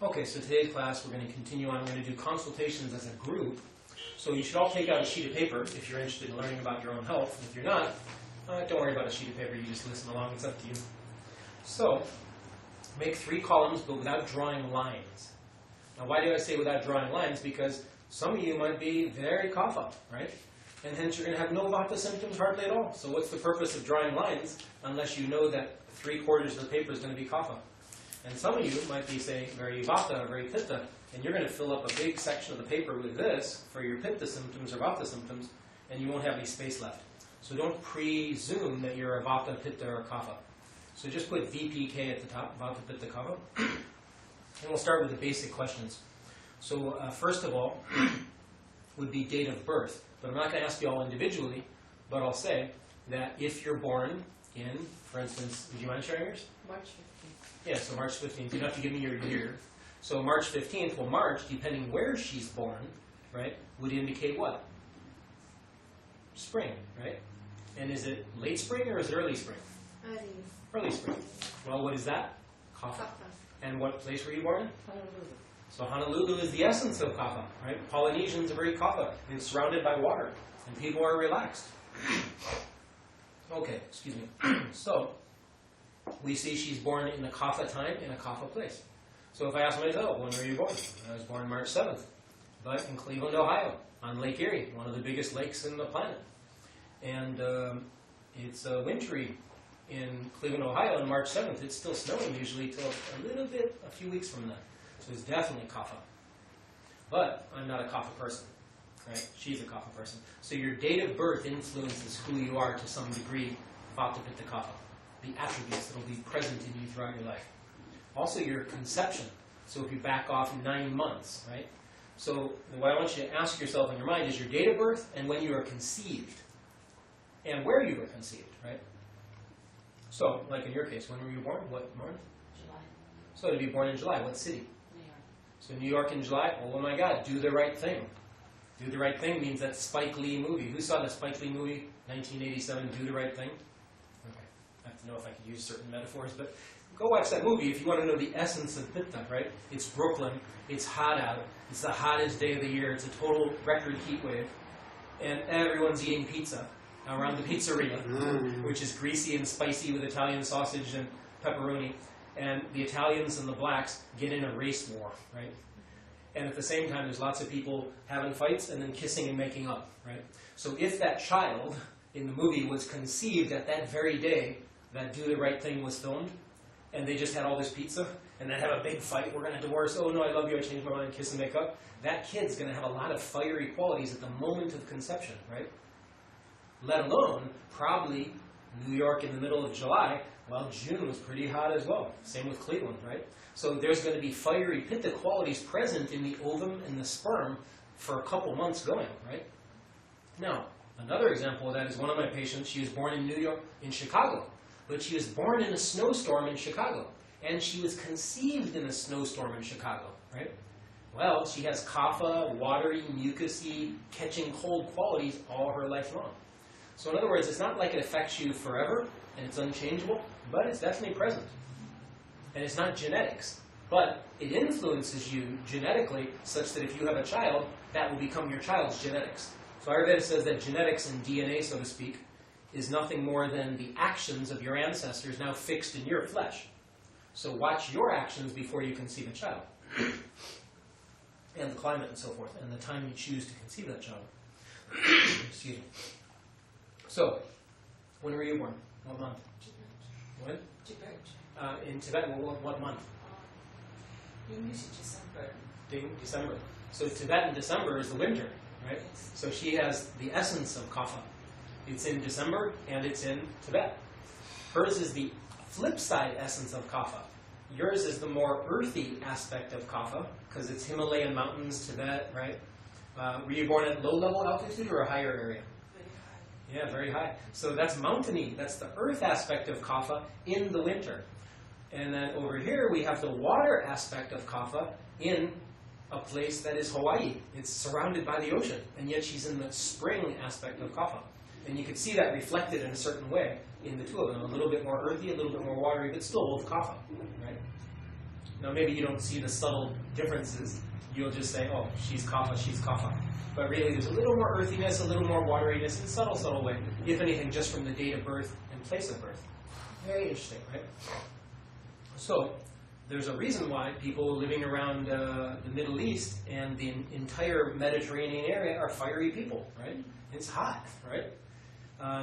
Okay, so today's class we're going to continue on. We're going to do consultations as a group. So you should all take out a sheet of paper if you're interested in learning about your own health. If you're not, don't worry about a sheet of paper. You just listen along. It's up to you. So make 3 columns, but without drawing lines. Now, why do I say without drawing lines? Because some of you might be very kapha, right? And hence you're going to have no vata symptoms hardly at all. So what's the purpose of drawing lines unless you know that 3/4 of the paper is going to be kapha? And some of you might be, say, very vata or very pitta, and you're going to fill up a big section of the paper with this for your pitta symptoms or vata symptoms, and you won't have any space left. So don't presume that you're a vata, pitta, or kapha. So just put VPK at the top, vata-pitta-kapha. And we'll start with the basic questions. So first of all would be date of birth. But I'm not going to ask you all individually, but I'll say that if you're born in, for instance, would you mind sharing yours? March 15th. Yeah, so March 15th. You don't have to give me your year. So March 15th, well, March, depending where she's born, right, would indicate what? Spring, right? And is it late spring or is it early spring? Early spring. Well, what is that? Kapha. And what place were you born in? Honolulu. So Honolulu is the essence of kapha, right? Polynesians are very kapha, and it's surrounded by water, and people are relaxed. Okay, excuse me. So we see she's born in a kapha time, in a kapha place. So if I ask myself, when were you born? I was born March 7th, but in Cleveland, Ohio, on Lake Erie, one of the biggest lakes in the planet. And it's wintry in Cleveland, Ohio on March 7th. It's still snowing usually till a few weeks from then. So it's definitely kapha. But I'm not a kapha person, right? She's a kapha person. So your date of birth influences who you are to some degree, vata-pitta-kapha, the attributes that will be present in you throughout your life. Also your conception. So if you back off 9 months, right? So what I want you to ask yourself in your mind is your date of birth and when you were conceived. And where you were conceived, right? So, like in your case, when were you born? What month? July. So to be born in July, what city? New York. So New York in July, oh my God, Do the Right Thing. Do the Right Thing means that Spike Lee movie. Who saw the Spike Lee movie, 1987, Do the Right Thing? Okay, I have to know if I could use certain metaphors, but go watch that movie if you want to know the essence of pitta, right? It's Brooklyn, it's hot out, it's the hottest day of the year, it's a total record heat wave, and everyone's eating pizza around the pizzeria, which is greasy and spicy with Italian sausage and pepperoni. And the Italians and the blacks get in a race war, right? And at the same time, there's lots of people having fights and then kissing and making up, right? So if that child in the movie was conceived at that very day that Do the Right Thing was filmed, and they just had all this pizza, and then have a big fight, we're going to divorce, oh no, I love you, I changed my mind, kiss and make up, that kid's going to have a lot of fiery qualities at the moment of conception, right? Let alone, probably, New York in the middle of July, well, June was pretty hot as well. Same with Cleveland, right? So there's going to be fiery pitta qualities present in the ovum and the sperm for a couple months going, right? Now, another example of that is one of my patients. She was born in New York, in Chicago, but she was born in a snowstorm in Chicago, and she was conceived in a snowstorm in Chicago, right? Well, she has kapha, watery, mucusy, catching cold qualities all her life long. So in other words, it's not like it affects you forever, and it's unchangeable, but it's definitely present. And it's not genetics, but it influences you genetically such that if you have a child, that will become your child's genetics. So Ayurveda says that genetics and DNA, so to speak, is nothing more than the actions of your ancestors now fixed in your flesh. So watch your actions before you conceive a child. And the climate and so forth, and the time you choose to conceive that child. Excuse me. So, when were you born? What month? When? Tibet. In Tibet, what month? English is December. December. So Tibetan December is the winter, right? Yes. So she has the essence of kapha. It's in December, and it's in Tibet. Hers is the flip side essence of kapha. Yours is the more earthy aspect of kapha, because it's Himalayan mountains, Tibet, right? Were you born at low-level altitude or a higher area? Yeah, very high. So that's mountainy. That's the earth aspect of kapha in the winter. And then over here we have the water aspect of kapha in a place that is Hawaii. It's surrounded by the ocean, and yet she's in the spring aspect of kapha. And you can see that reflected in a certain way in the two of them. A little bit more earthy, a little bit more watery, but still both kapha, right? Now maybe you don't see the subtle differences. You'll just say, oh, she's kapha, she's kapha. But really there's a little more earthiness, a little more wateriness in a subtle, subtle way. If anything, just from the date of birth and place of birth. Very interesting, right? So there's a reason why people living around the Middle East and the entire Mediterranean area are fiery people, right? It's hot, right?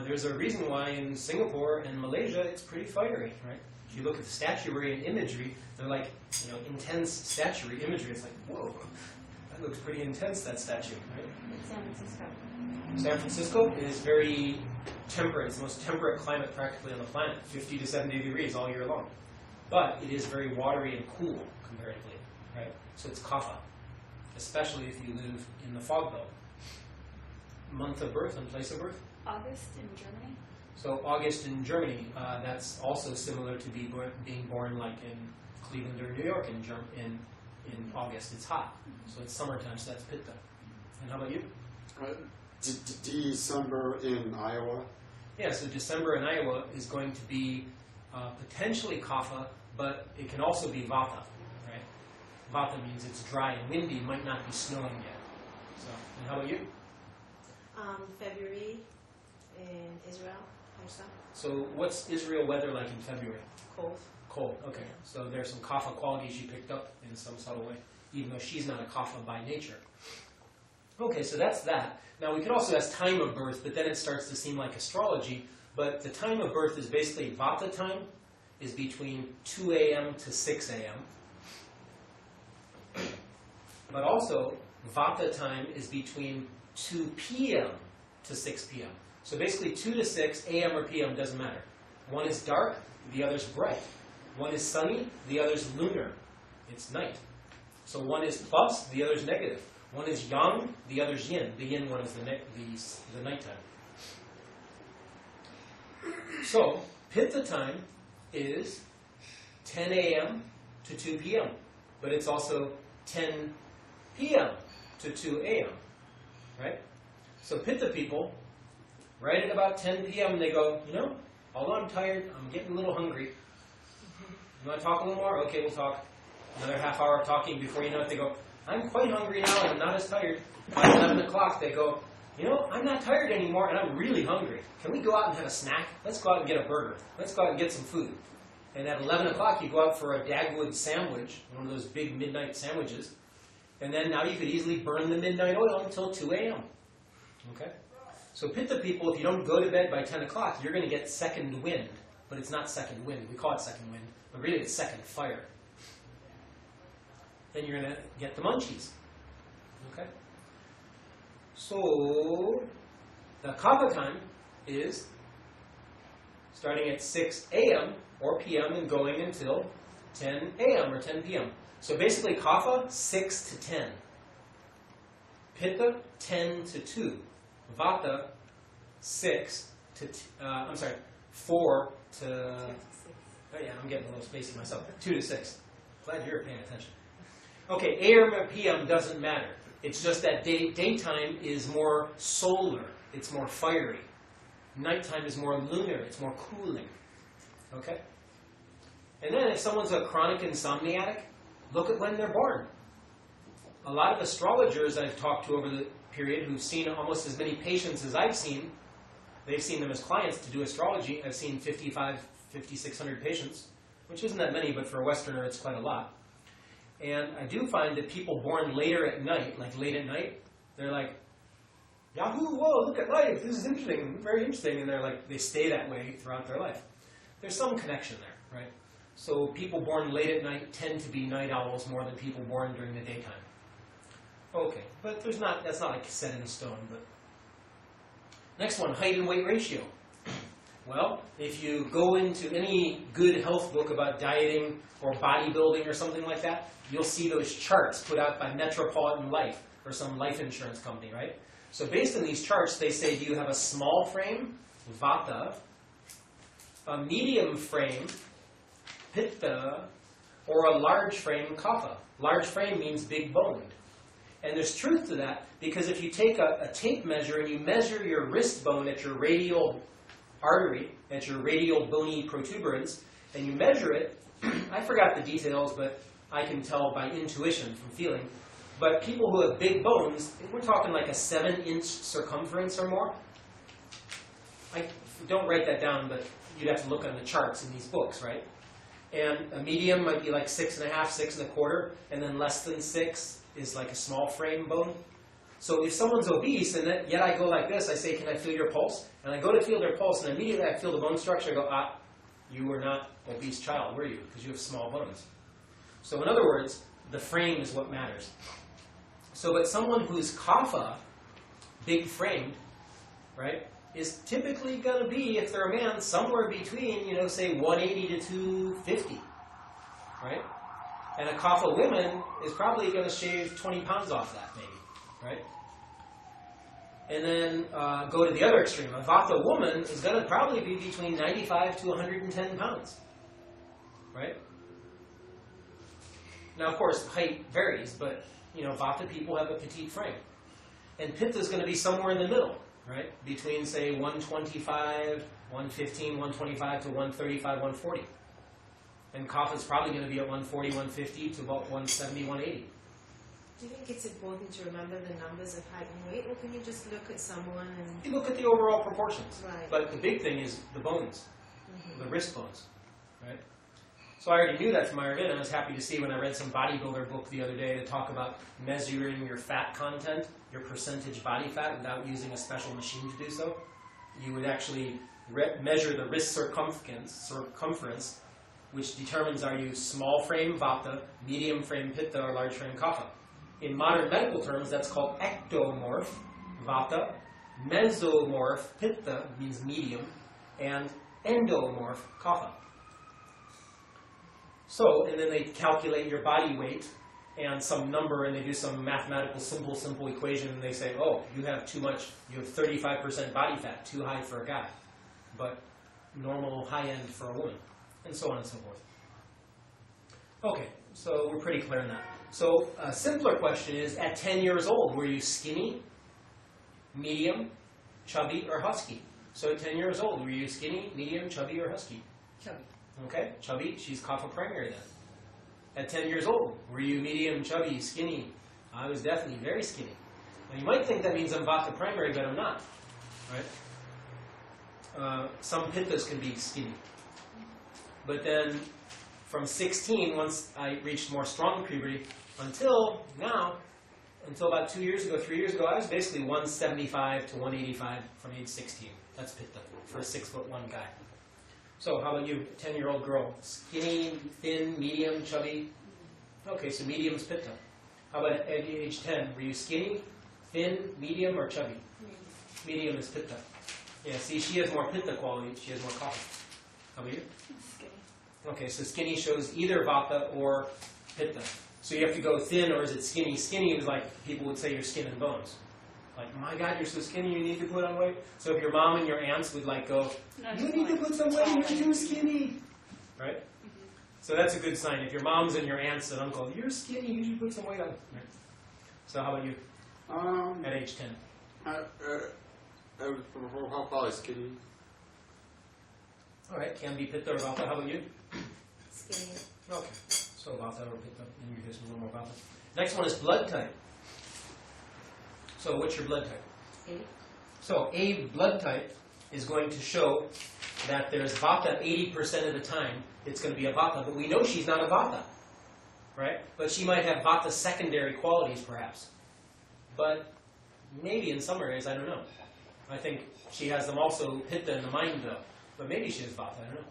There's a reason why in Singapore and Malaysia it's pretty fiery, right? If you look at the statuary and imagery, they're like, intense statuary imagery. It's like, whoa, that looks pretty intense, that statue, right? San Francisco. San Francisco is very temperate. It's the most temperate climate practically on the planet, 50 to 70 degrees all year long. But it is very watery and cool comparatively, right? So it's kapha, especially if you live in the fog belt. Month of birth and place of birth? August in Germany. So August in Germany, that's also similar to being born like in Cleveland or New York in August. It's hot, so it's summertime, so that's pitta. And how about you? December in Iowa. Yeah, so December in Iowa is going to be potentially kapha, but it can also be vata, right? Vata means it's dry and windy, might not be snowing yet. So, and how about you? February in Israel, also. So what's Israel weather like in February? Cold. Cold, okay. So there's some kapha qualities you picked up in some subtle way, even though she's not a kapha by nature. Okay, so that's that. Now we could also ask time of birth, but then it starts to seem like astrology. But the time of birth is basically vata time is between 2 a.m. to 6 a.m. But also vata time is between 2 p.m. to 6 p.m. So basically 2 to 6, a.m. or p.m. doesn't matter. One is dark, the other's bright. One is sunny, the other's lunar. It's night. So one is plus, the other's negative. One is yang, the other's yin. The yin one is the nighttime. So pitta time is 10 a.m. to 2 p.m. But it's also 10 p.m. to 2 a.m. Right? So pitta people, right at about 10 p.m. they go, although I'm tired, I'm getting a little hungry. You want to talk a little more? Okay, we'll talk. Another half hour of talking. Before you know it, they go, I'm quite hungry now and I'm not as tired. By 11 o'clock they go, I'm not tired anymore and I'm really hungry. Can we go out and have a snack? Let's go out and get a burger. Let's go out and get some food. And at 11 o'clock you go out for a Dagwood sandwich, one of those big midnight sandwiches. And then now you could easily burn the midnight oil until 2 a.m. Okay? So pitta people, if you don't go to bed by 10 o'clock, you're going to get second wind. But it's not second wind. We call it second wind. But really it's second fire. Then you're going to get the munchies. Okay? So the kapha time is starting at 6 a.m. or p.m. and going until 10 a.m. or 10 p.m. So basically kapha, 6 to 10. Pitta, 10 to 2. Vata, 4 to... Oh yeah, I'm getting a little spacey myself. 2 to 6. Glad you're paying attention. Okay, AM or PM doesn't matter. It's just that daytime is more solar. It's more fiery. Nighttime is more lunar. It's more cooling. Okay? And then if someone's a chronic insomniac, look at when they're born. A lot of astrologers I've talked to over the period who've seen almost as many patients as I've seen, they've seen them as clients to do astrology. I've seen 5,600 patients, which isn't that many, but for a Westerner it's quite a lot. And I do find that people born later at night, like late at night, they're like, Yahoo, whoa, look at life, this is interesting, very interesting. And they're like, they stay that way throughout their life. There's some connection there, right? So people born late at night tend to be night owls more than people born during the daytime. Okay, but that's not like set in stone. But next one, height and weight ratio. Well, if you go into any good health book about dieting or bodybuilding or something like that, you'll see those charts put out by Metropolitan Life or some life insurance company, right? So based on these charts, they say, do you have a small frame, vata, a medium frame, pitta, or a large frame, kapha? Large frame means big boned. And there's truth to that, because if you take a tape measure and you measure your wrist bone at your radial artery, at your radial bony protuberance, and you measure it, I forgot the details, but I can tell by intuition from feeling. But people who have big bones, we're talking like a 7-inch circumference or more. I don't write that down, but you'd have to look on the charts in these books, right? And a medium might be like 6.5, 6 1/4, and then less than 6 is like a small frame bone. So if someone's obese, and yet I go like this, I say, can I feel your pulse? And I go to feel their pulse, and immediately I feel the bone structure, I go, you were not obese child, were you? Because you have small bones. So in other words, the frame is what matters. So, but someone who's kapha, big framed, right, is typically going to be, if they're a man, somewhere between, say 180 to 250, right? And a kapha woman is probably going to shave 20 pounds off that, maybe, right? And then go to the other extreme. A vata woman is going to probably be between 95 to 110 pounds, right? Now, of course, height varies, but vata people have a petite frame. And pitta is going to be somewhere in the middle, right? Between, say, 125, 115, 125 to 135, 140. And kapha is probably going to be at 140, 150 to about 170, 180. Do you think it's important to remember the numbers of height and weight, or can you just look at someone and... You look at the overall proportions. Right. But the big thing is the bones, the wrist bones, right? So I already knew that from Ayurveda, and I was happy to see when I read some bodybuilder book the other day to talk about measuring your fat content, your percentage body fat, without using a special machine to do so. You would actually measure the wrist circumference, which determines are you small frame vata, medium frame pitta, or large frame kapha. In modern medical terms, that's called ectomorph vata, mesomorph pitta, means medium, and endomorph kapha. So, and then they calculate your body weight and some number, and they do some mathematical simple equation, and they say, oh, you have too much, you have 35% body fat, too high for a guy, but normal high end for a woman, and so on and so forth. Okay, so we're pretty clear on that. So a simpler question is, at 10 years old, were you skinny, medium, chubby, or husky? So at 10 years old, were you skinny, medium, chubby, or husky? Chubby. Okay, chubby, she's kapha primary then. At 10 years old, were you medium, chubby, skinny? I was definitely very skinny. Now you might think that means I'm vata primary, but I'm not, right? Some pittas can be skinny. But then from 16, once I reached more strong puberty, until now, until about 2 years ago, 3 years ago, I was basically 175 to 185 from age 16. That's pitta for a 6'1" guy. So how about you, 10-year-old girl? Skinny, thin, medium, chubby? Okay, so medium's pitta. How about at age 10? Were you skinny, thin, medium, or chubby? Medium is pitta. Yeah, see, she has more pitta quality. She has more kapha. How about you? Skinny. Okay, so skinny shows either vata or pitta. So you have to go thin, or is it skinny? Skinny is like people would say your skin and bones. Like, my God, you're so skinny, you need to put on weight. So if your mom and your aunts would like go, you need to put some weight, you're too skinny. Right? Mm-hmm. So that's a good sign. If your moms and your aunts and uncle, you're skinny, you should put some weight on. Right? So how about you? At age 10? How probably skinny. All right, can be pitta or vata. How about you? Skinny. Okay, so vata or pitta. In your case, a little more vata. Next one is blood type. So what's your blood type? A. So A blood type is going to show that there's vata 80% of the time. It's going to be a vata, but we know she's not a vata, right? But she might have vata secondary qualities, perhaps. But maybe in some areas, I don't know. I think she has them also pitta in the mind, though. But maybe she has vata, I don't know.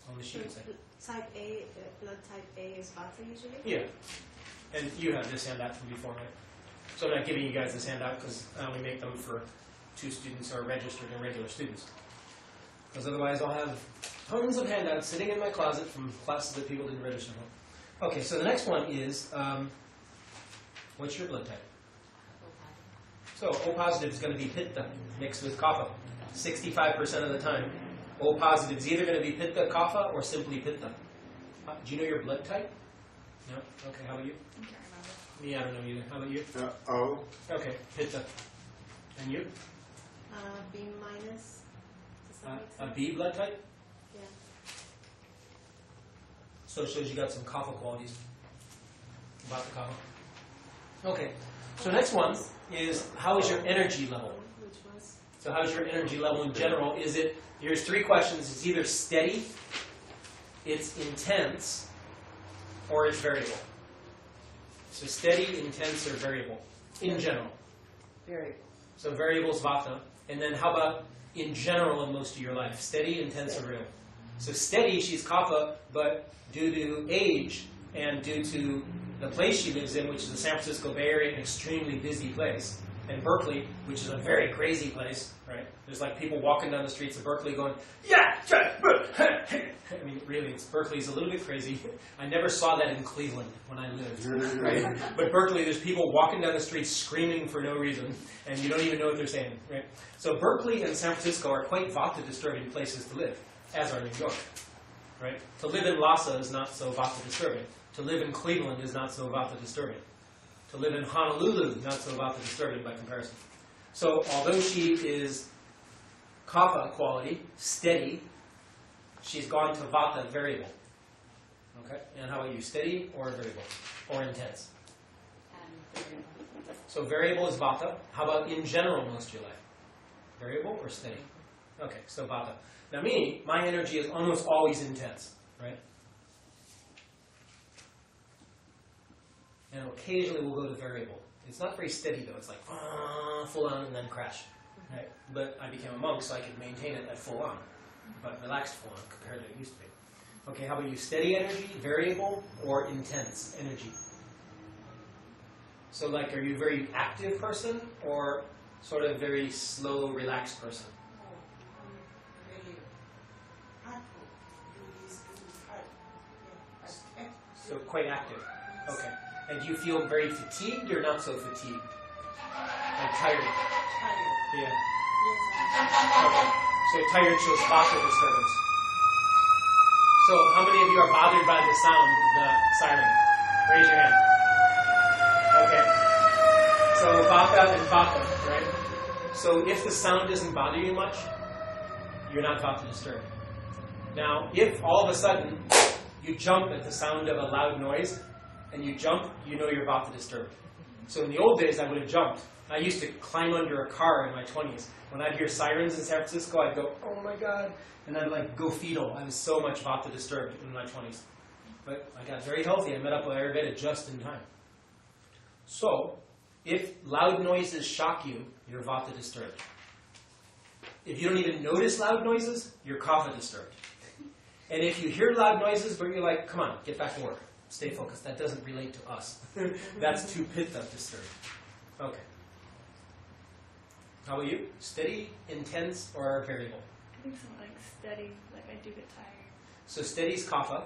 Only she can say. Type A, blood type A is vata usually? Yeah. And you have this handout from before, right? So I'm not giving you guys this handout because I only make them for 2 students who are registered and regular students. Because otherwise I'll have tons of handouts sitting in my closet from classes that people didn't register for. Okay, so the next one is, what's your blood type? So O positive is going to be pitta mixed with kapha, 65% of the time. O positive is either going to be pitta kapha or simply pitta. Do you know your blood type? No? Okay, how about you? I can't remember. Me, I don't know either. How about you? O. Okay, pitta. And you? B minus. To some A extent. B blood type? Yeah. So it shows you got some kapha qualities. vata-kapha. Okay. So next one is, how is your energy level? Which was? So how's your energy level in general? Is it, here's three questions. It's either steady, it's intense, or it's variable. So steady, intense, or variable in general. Variable. So variable is vata. And then how about in general in most of your life? Steady, intense, or variable? So steady, she's kapha, but due to age and due to the place she lives in, which is the San Francisco Bay Area, an extremely busy place, and Berkeley, which is a very crazy place, right? There's like people walking down the streets of Berkeley going, yeah, I mean, really, Berkeley's a little bit crazy. I never saw that in Cleveland when I lived, right? But Berkeley, there's people walking down the streets screaming for no reason, and you don't even know what they're saying, right? So Berkeley and San Francisco are quite vata-disturbing places to live, as are New York, right? To live in Lhasa is not so vata-disturbing. To live in Cleveland is not so vata-disturbing. To live in Honolulu, not so vata-disturbing by comparison. So although she is kapha quality, steady, she's gone to vata variable. Okay? And how about you? Steady or variable? Or intense? So variable is vata. How about in general most of your life? Variable or steady? Okay, so vata. Now me, my energy is almost always intense, right? And occasionally we'll go to variable. It's not very steady though. It's like full on and then crash. Right? But I became a monk so I could maintain it at full on, but relaxed full on compared to it used to be. Okay, how about you? Steady energy, variable, or intense energy? So like, are you a very active person or sort of very slow, relaxed person? So quite active. Okay. And do you feel very fatigued or not so fatigued? Like tired? Yeah. Okay. So tired shows vata disturbance. So how many of you are bothered by the sound of the siren? Raise your hand. Okay. So vata and vata, right? So if the sound doesn't bother you much, you're not vata disturbed. Now, if all of a sudden you jump at the sound of a loud noise, and you jump, you know you're vata disturbed. So in the old days, I would have jumped. I used to climb under a car in my 20s. When I'd hear sirens in San Francisco, I'd go, oh my God. And I'd like go fetal. I was so much vata disturbed in my 20s. But I got very healthy. I met up with Ayurveda just in time. So, if loud noises shock you, you're vata disturbed. If you don't even notice loud noises, you're kapha disturbed. And if you hear loud noises, but you're like, come on, get back to work. Stay focused. That doesn't relate to us. That's too pitta disturbed. Okay. How about you? Steady, intense, or variable? I think something like steady. Like I do get tired. So steady is kapha.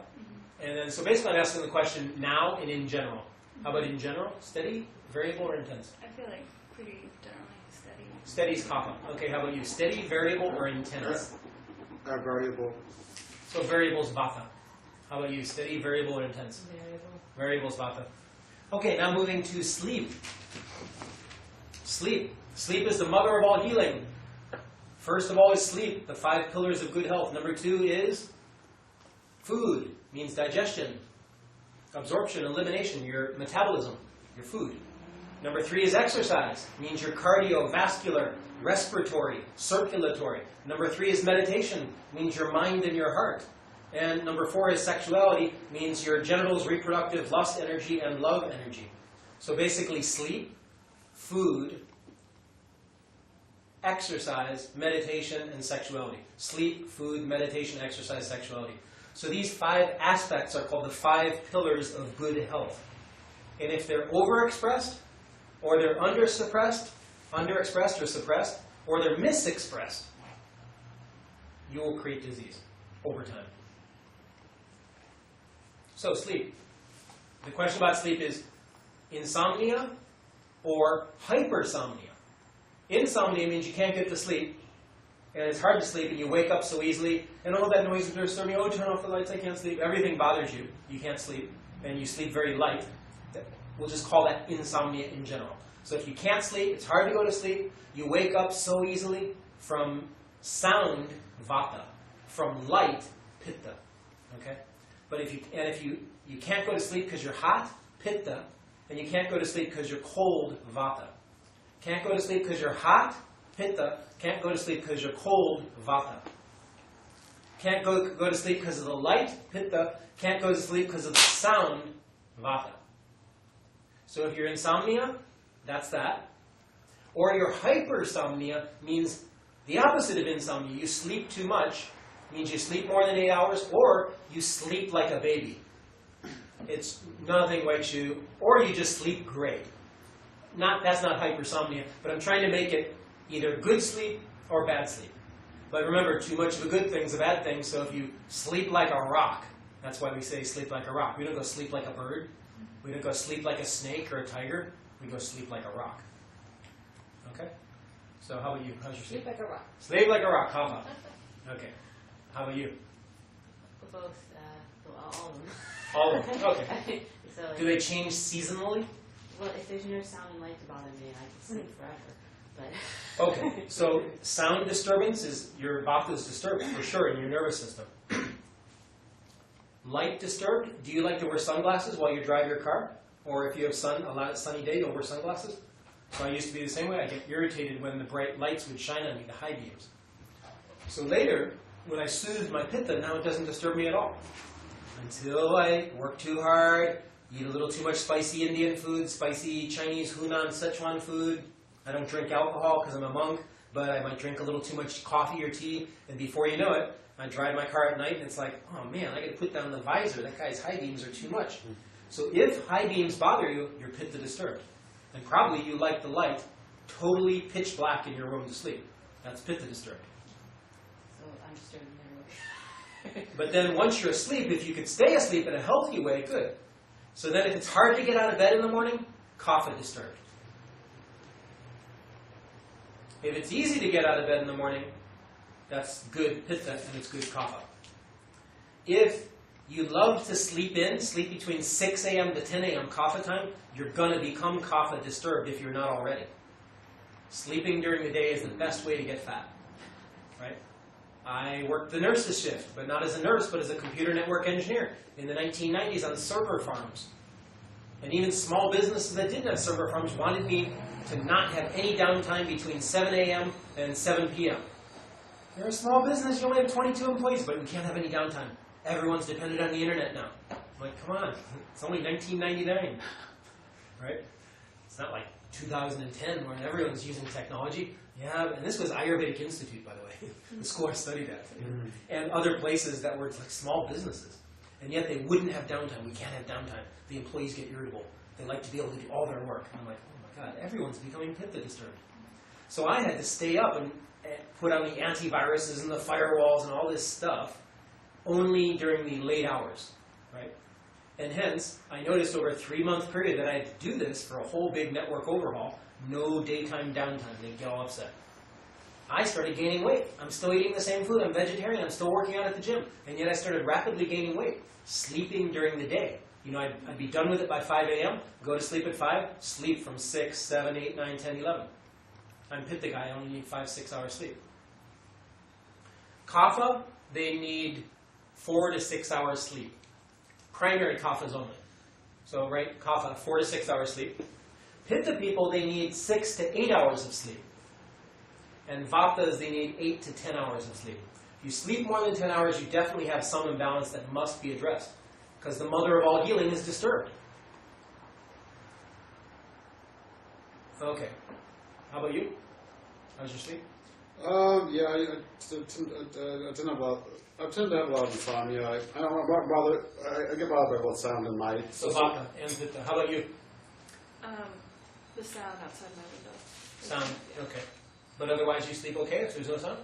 And then, so basically I'm asking the question now and in general. How about in general? Steady, variable, or intense? I feel like pretty generally steady. Steady is kapha. Okay, how about you? Steady, variable, or intense? Variable. So variable is vata. How about you? Steady, variable, or intense? Variable. Variable is vata. Okay, now moving to sleep. Sleep. Sleep is the mother of all healing. First of all is sleep, the 5 pillars of good health. Number 2 is food, means digestion, absorption, elimination, your metabolism, your food. Number 3 is exercise, means your cardiovascular, respiratory, circulatory. Number 3 is meditation, means your mind and your heart. And number 4 is sexuality, means your genitals, reproductive, lust energy, and love energy. So basically sleep, food, exercise, meditation, and sexuality. Sleep, food, meditation, exercise, sexuality. So these 5 aspects are called the 5 pillars of good health. And if they're overexpressed, or they're underexpressed or suppressed, or they're misexpressed, you will create disease over time. So sleep. The question about sleep is insomnia or hypersomnia. Insomnia means you can't get to sleep, and it's hard to sleep, and you wake up so easily, and all that noise is disturbing me. Oh, turn off the lights, I can't sleep. Everything bothers you. You can't sleep, and you sleep very light. We'll just call that insomnia in general. So if you can't sleep, it's hard to go to sleep, you wake up so easily, from sound, vata, from light, pitta. Okay? But if you can't go to sleep because you're hot, pitta, And you can't go to sleep because you're cold, vata. Can't go to sleep because you're hot, pitta. Can't go to sleep because you're cold, vata. Can't go to sleep because of the light, pitta. Can't go to sleep because of the sound, vata. So if you're insomnia, that's that. Or your hypersomnia means the opposite of insomnia. You sleep too much, means you sleep more than 8 hours, or you sleep like a baby. It's nothing wakes you, or you just sleep great. That's not hypersomnia, but I'm trying to make it either good sleep or bad sleep. But remember, too much of a good thing is a bad thing, so if you sleep like a rock, that's why we say sleep like a rock. We don't go sleep like a bird. We don't go sleep like a snake or a tiger. We go sleep like a rock. Okay? So how about you? How's your sleep? Sleep like a rock. Sleep like a rock, kapha. Okay. How about you? Both, all of them. All of them. Okay. So, like, Do they change seasonally? well, if there's no sound and light to bother me, I can sleep forever. But Okay. So sound disturbance is your vata is disturbed for sure in your nervous system. Light disturbed? Do you like to wear sunglasses while you drive your car? Or if you have a sunny day, you'll wear sunglasses? So I used to be the same way. I get irritated when the bright lights would shine on me, the high beams. So later, when I soothed my pitta, now it doesn't disturb me at all. Until I work too hard, eat a little too much spicy Indian food, spicy Chinese Hunan Sichuan food. I don't drink alcohol because I'm a monk, but I might drink a little too much coffee or tea, and before you know it, I drive my car at night and it's like, oh man, I got to put down the visor. That guy's high beams are too much. So if high beams bother you, you're pitta disturbed. And probably you like the light totally pitch black in your room to sleep. That's pitta disturbed. so I'm disturbed in their way. But then once you're asleep, if you could stay asleep in a healthy way, good. So then if it's hard to get out of bed in the morning, kapha disturbed. If it's easy to get out of bed in the morning, that's good pitta and it's good kapha. If you love to sleep between 6 a.m. to 10 a.m. kapha time, you're going to become kapha disturbed if you're not already. Sleeping during the day is the best way to get fat. Right? I worked the nurse's shift, but not as a nurse, but as a computer network engineer in the 1990s on server farms. And even small businesses that didn't have server farms wanted me to not have any downtime between 7 a.m. and 7 p.m. You're a small business, you only have 22 employees, but we can't have any downtime. Everyone's dependent on the internet now. I'm like, come on, it's only 1999, right? It's not like 2010 when everyone's using technology. Yeah, and this was Ayurvedic Institute, by the way, the school I studied at, and other places that were like small businesses. And yet they wouldn't have downtime. We can't have downtime. The employees get irritable. They like to be able to do all their work. And I'm like, oh my God, everyone's becoming pitta disturbed. So I had to stay up and put on the antiviruses and the firewalls and all this stuff only during the late hours, right? And hence, I noticed over a 3-month period that I had to do this for a whole big network overhaul, no daytime downtime. They'd get all upset. I started gaining weight. I'm still eating the same food. I'm vegetarian. I'm still working out at the gym. And yet I started rapidly gaining weight, sleeping during the day. You know, I'd be done with it by 5 a.m., go to sleep at 5, sleep from 6, 7, 8, 9, 10, 11. I'm pitta guy. I only need 5-6 hours sleep. Kapha, they need 4 to 6 hours sleep. Primary kaphas only. So, right, kapha, 4 to 6 hours sleep. Pitta people, they need 6 to 8 hours of sleep. And vatas, they need 8 to 10 hours of sleep. If you sleep more than 10 hours, you definitely have some imbalance that must be addressed. Because the mother of all healing is disturbed. Okay. How about you? How's your sleep? Yeah, I tend to have a lot of insomnia. I get bothered by both sound and light. So vata and pitta. How about you? The sound outside my window. Sound. Okay. But otherwise you sleep okay if there's no sound?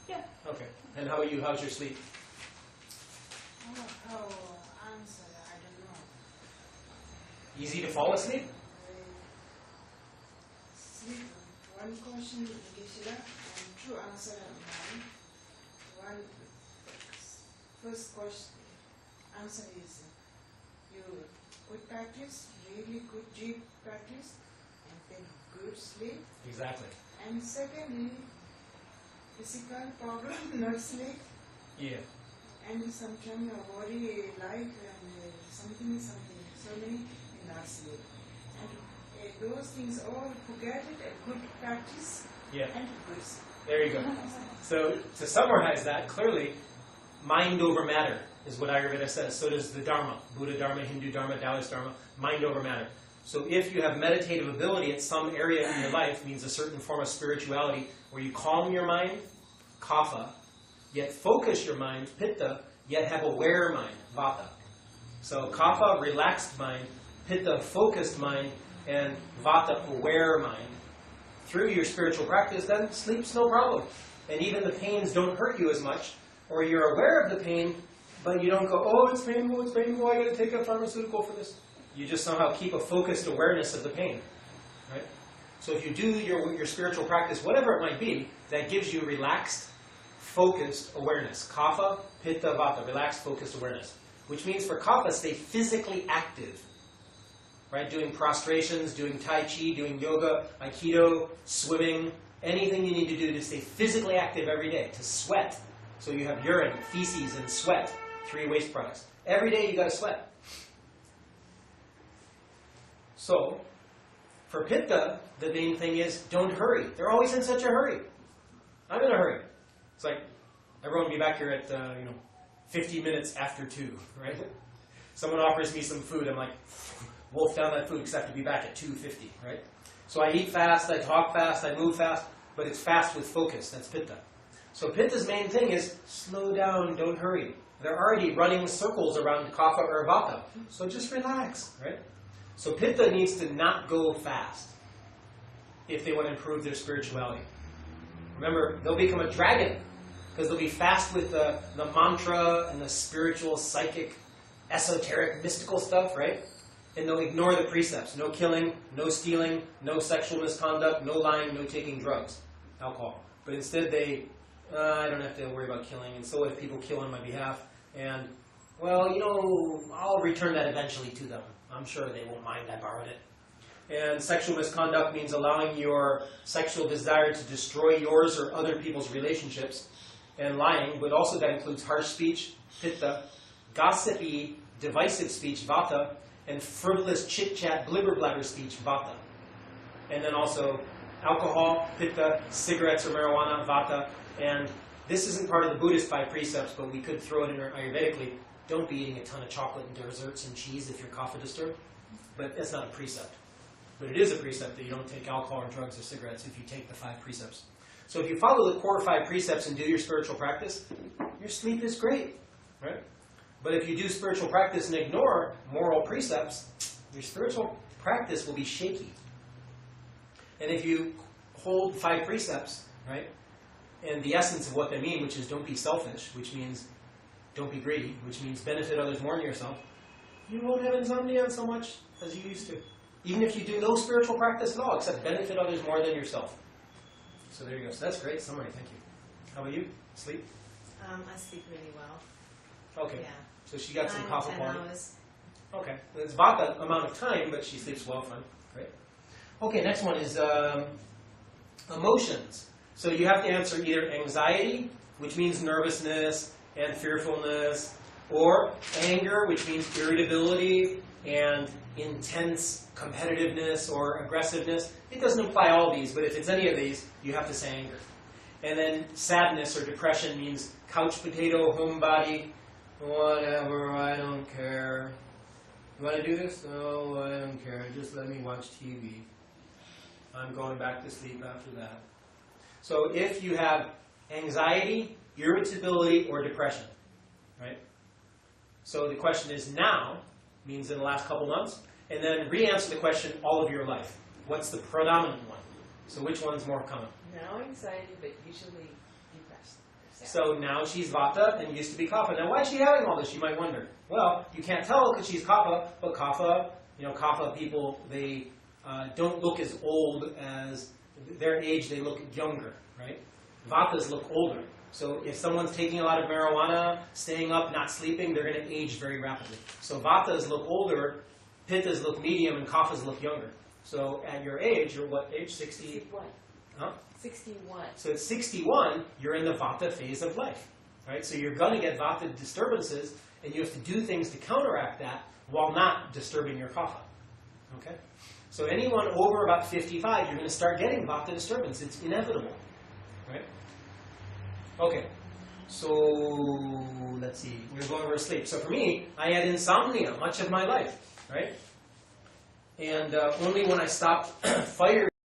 Yeah. Okay. And how about you? How's your sleep? How answer? I don't know. Easy to fall asleep? Sleep. One question Geshe and two answer mine. One first question answer is you good practice, really good deep practice, and then good sleep. Exactly. And secondly, physical problem, not sleep. Yeah. And sometimes your body like and something, so many not sleep. those things all forget it, a good practice Yeah. and good. There you go. So to summarize that, clearly, mind over matter is what Ayurveda says. So does the Dharma, Buddha Dharma, Hindu Dharma, Taoist Dharma, mind over matter. So if you have meditative ability at some area in your life, means a certain form of spirituality, where you calm your mind, kapha, yet focus your mind, pitta, yet have aware mind, vata. So kapha, relaxed mind, pitta, focused mind, and vata, aware mind. Through your spiritual practice, then sleep's no problem. And even the pains don't hurt you as much, or you're aware of the pain, but you don't go, oh, it's painful, I gotta take a pharmaceutical for this. You just somehow keep a focused awareness of the pain. Right? So if you do your spiritual practice, whatever it might be, that gives you relaxed, focused awareness. Kapha, pitta, vata, relaxed, focused awareness. Which means for kapha, stay physically active. Right? Doing prostrations, doing tai chi, doing yoga, aikido, swimming, anything you need to do to stay physically active every day, to sweat. So you have urine, feces, and sweat, 3 waste products. Every day you got to sweat. So, for pitta, the main thing is don't hurry. They're always in such a hurry. I'm in a hurry. It's like everyone will be back here at 50 minutes after 2, right? Someone offers me some food, I'm like, wolf down that food because I have to be back at 2:50, right? So I eat fast, I talk fast, I move fast, but it's fast with focus. That's pitta. So pitta's main thing is slow down, don't hurry. They're already running circles around kapha or vata, so just relax, right? So pitta needs to not go fast if they want to improve their spirituality. Remember, they'll become a dragon because they'll be fast with the mantra and the spiritual, psychic, esoteric, mystical stuff, right? And they'll ignore the precepts. No killing, no stealing, no sexual misconduct, no lying, no taking drugs, alcohol. But instead I don't have to worry about killing, and so what if people kill on my behalf? And, well, I'll return that eventually to them. I'm sure they won't mind I borrowed it. And sexual misconduct means allowing your sexual desire to destroy yours or other people's relationships. And lying, but also that includes harsh speech, pitta, gossipy, divisive speech, vata, and frivolous chit-chat, blibber-blabber speech, vata. And then also alcohol, pitta, cigarettes or marijuana, vata. And this isn't part of the Buddhist 5 precepts, but we could throw it in Ayurvedically. Don't be eating a ton of chocolate and desserts and cheese if you're kapha disturbed. But that's not a precept. But it is a precept that you don't take alcohol or drugs or cigarettes if you take the 5 precepts. So if you follow the core 5 precepts and do your spiritual practice, your sleep is great, right? But if you do spiritual practice and ignore moral precepts, your spiritual practice will be shaky. And if you hold 5 precepts, right, and the essence of what they mean, which is don't be selfish, which means don't be greedy, which means benefit others more than yourself, you won't have insomnia so much as you used to. Even if you do no spiritual practice at all, except benefit others more than yourself. So there you go. So that's great summary. Thank you. How about you? Sleep? I sleep really well. Okay. Yeah. So she got some 9 or kapha 10 quality. hours. Okay. It's vata amount of time, but she sleeps well. Fine. Great. Okay, next one is emotions. So you have to answer either anxiety, which means nervousness and fearfulness, or anger, which means irritability and intense competitiveness or aggressiveness. It doesn't apply all these, but if it's any of these, you have to say anger. And then sadness or depression means couch potato, homebody, whatever, I don't care. You want to do this? No, I don't care. Just let me watch TV. I'm going back to sleep after that. So if you have anxiety, irritability, or depression, right? So the question is now, means in the last couple months, and then re-answer the question all of your life. What's the predominant one? So which one's more common? Now anxiety, but usually depressed. So now she's vata and used to be kapha. Now why is she having all this, you might wonder? Well, you can't tell because she's kapha, but kapha, kapha people, they don't look as old as their age, they look younger, right? Vatas look older. So if someone's taking a lot of marijuana, staying up, not sleeping, they're going to age very rapidly. So vatas look older, pittas look medium, and kaphas look younger. So at your age, you're what age? 60? 61. Huh? 61. So at 61, you're in the vata phase of life, right? So you're going to get vata disturbances, and you have to do things to counteract that while not disturbing your kapha. Okay? So anyone over about 55, you're going to start getting vata disturbance. It's inevitable. Right? Okay. So, let's see. We're going over sleep. So for me, I had insomnia much of my life. Right? And only when I stopped fire